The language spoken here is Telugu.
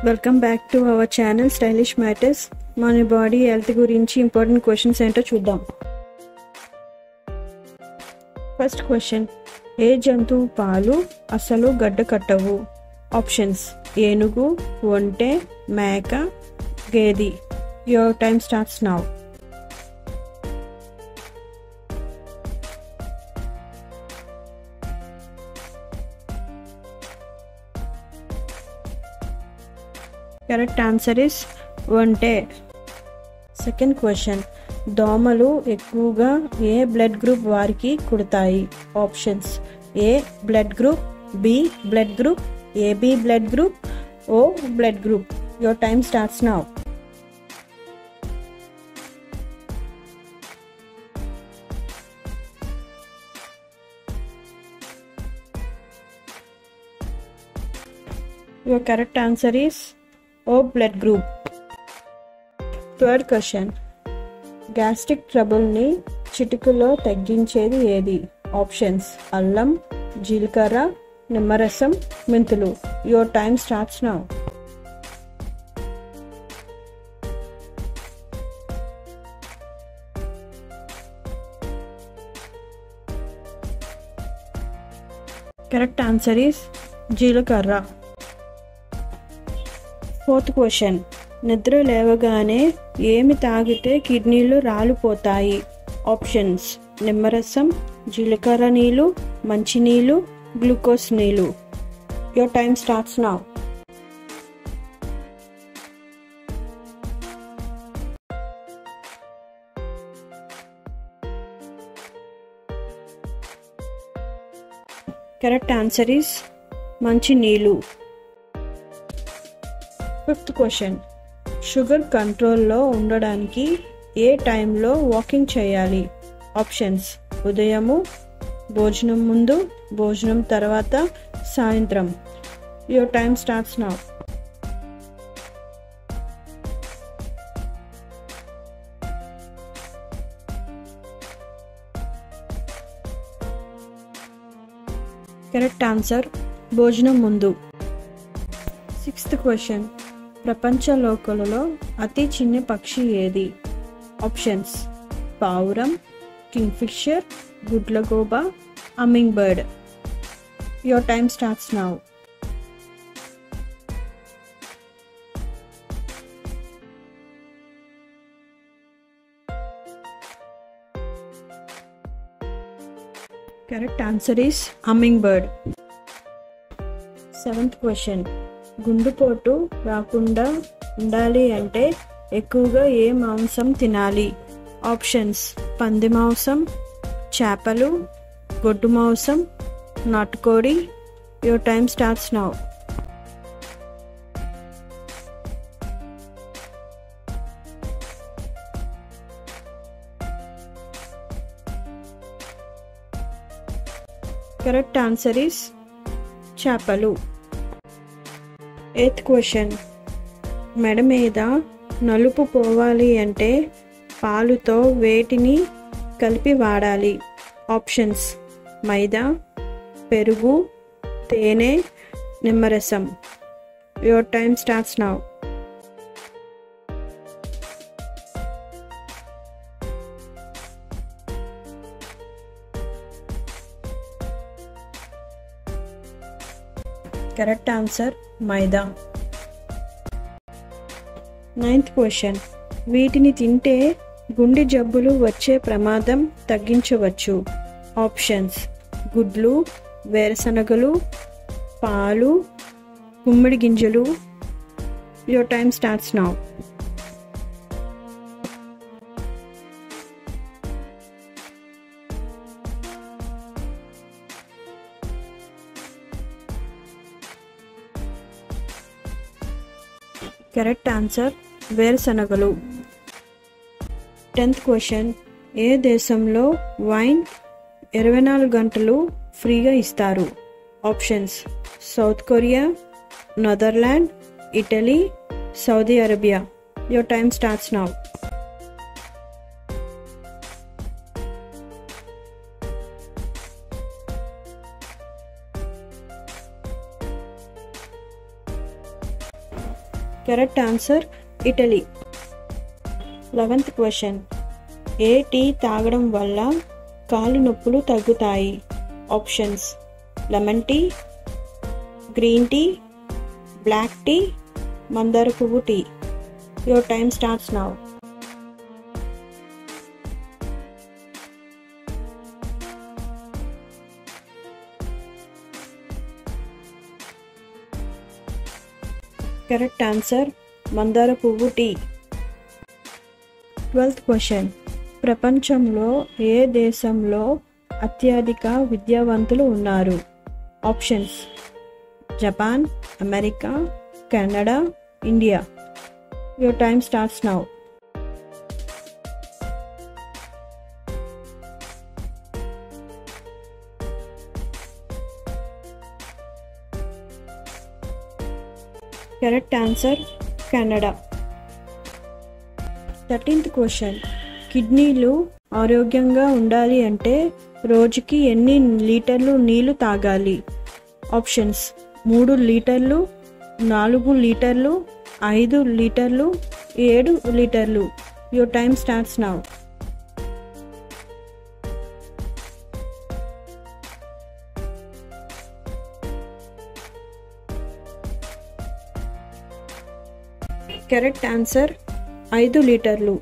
Welcome back to our channel stylish matters. మన బాడీ హెల్త్ గురించి ఇంపార్టెంట్ క్వశ్చన్స్ ఏంటో చూద్దాం. ఫస్ట్ క్వశ్చన్, ఏ జంతువు పాలు అసలు గడ్డ కట్టవు? ఆప్షన్స్: ఏనుగు, ఒంటె, మేక, గేది. Your time starts now. Correct answer is ఒంటె. సెకండ్ క్వశ్చన్, దోమలు ఎక్కువగా ఏ బ్లడ్ గ్రూప్ వారికి కుడతాయి? Options: A blood group, B blood group, AB blood group, O blood group. Your time starts now. Your correct answer is O blood group. Third question, gastric ట్రబుల్ని చిటికలో తగ్గించేది ఏది? ఆప్షన్స్: అల్లం, జీలకర్ర, నిమ్మరసం, మెంతులు. Your time starts now. Correct answer is జీలకర్ర. ఫోర్త్ క్వశ్చన్, నిద్ర లేవగానే ఏమి తాగితే కిడ్నీలు రాలిపోతాయి? ఆప్షన్స్: నిమ్మరసం, జీలకర్ర నీళ్ళు, మంచినీళ్ళు, గ్లూకోజ్ నీళ్ళు. Your time starts now. Correct answer is మంచినీళ్ళు. ఫిఫ్త్ క్వశ్చన్, షుగర్ కంట్రోల్లో ఉండడానికి ఏ టైంలో వాకింగ్ చేయాలి? ఆప్షన్స్: ఉదయము, భోజనం ముందు, భోజనం తర్వాత, సాయంత్రం. Your time starts now. Correct answer భోజనం ముందు. సిక్స్త్ క్వశ్చన్, ప్రపంచలోకలలో అతి చిన్న పక్షి ఏది? ఆప్షన్స్: పావురం, కింగ్ఫిషర్, గుడ్లగూబ, hummingbird. Your time starts now. Correct answer is hummingbird. Seventh question, గుండెపోటు రాకుండా ఉండాలి అంటే ఎక్కువగా ఏ మాంసం తినాలి? ఆప్షన్స్: పంది మాంసం, చేపలు, గొడ్డు మాంసం, నాటుకోడి. Your time starts now. Correct answer is చేపలు. ఎయిత్ క్వశ్చన్, మెడ మీద నలుపు పోవాలి అంటే పాలుతో వేటిని కలిపి వాడాలి? ఆప్షన్స్: మైదా, పెరుగు, తేనె, నిమ్మరసం. Your time starts now. Correct answer maida. Ninth question, వీటిని తింటే గుండె జబ్బులు వచ్చే ప్రమాదం తగ్గించవచ్చు. ఆప్షన్స్: గుడ్లు, వేరుశనగలు, పాలు, గుమ్మడి గింజలు. Your time starts now. Correct answer వేరుశనగలు. 10th క్వశ్చన్, ఏ దేశంలో వైన్ 24 గంటలు ఫ్రీగా ఇస్తారు? Options: South Korea, Netherland, Italy, Saudi Arabia. Your time starts now. Correct answer Italy. 11th question. ఏ టీ తాగడం వల్ల కాలు నొప్పులు తగ్గుతాయి? Options: lemon tea, green tea, black tea, మందార పువ్వు tea. Your time starts now. Correct answer మందార పువ్వు టీ. 12th question. ప్రపంచంలో ఏ దేశంలో అత్యధిక విద్యావంతులు ఉన్నారు? Options: Japan, America, Canada, India. Your time starts now. Correct answer Canada. 13th question. కిడ్నీలు ఆరోగ్యంగా ఉండాలి అంటే రోజుకి ఎన్ని లీటర్లు నీళ్లు తాగాలి? ఆప్షన్స్: 3 లీటర్లు, 4 లీటర్లు, 5 లీటర్లు, 7 లీటర్లు. Your time starts now. Correct answer 5 లీటర్లు.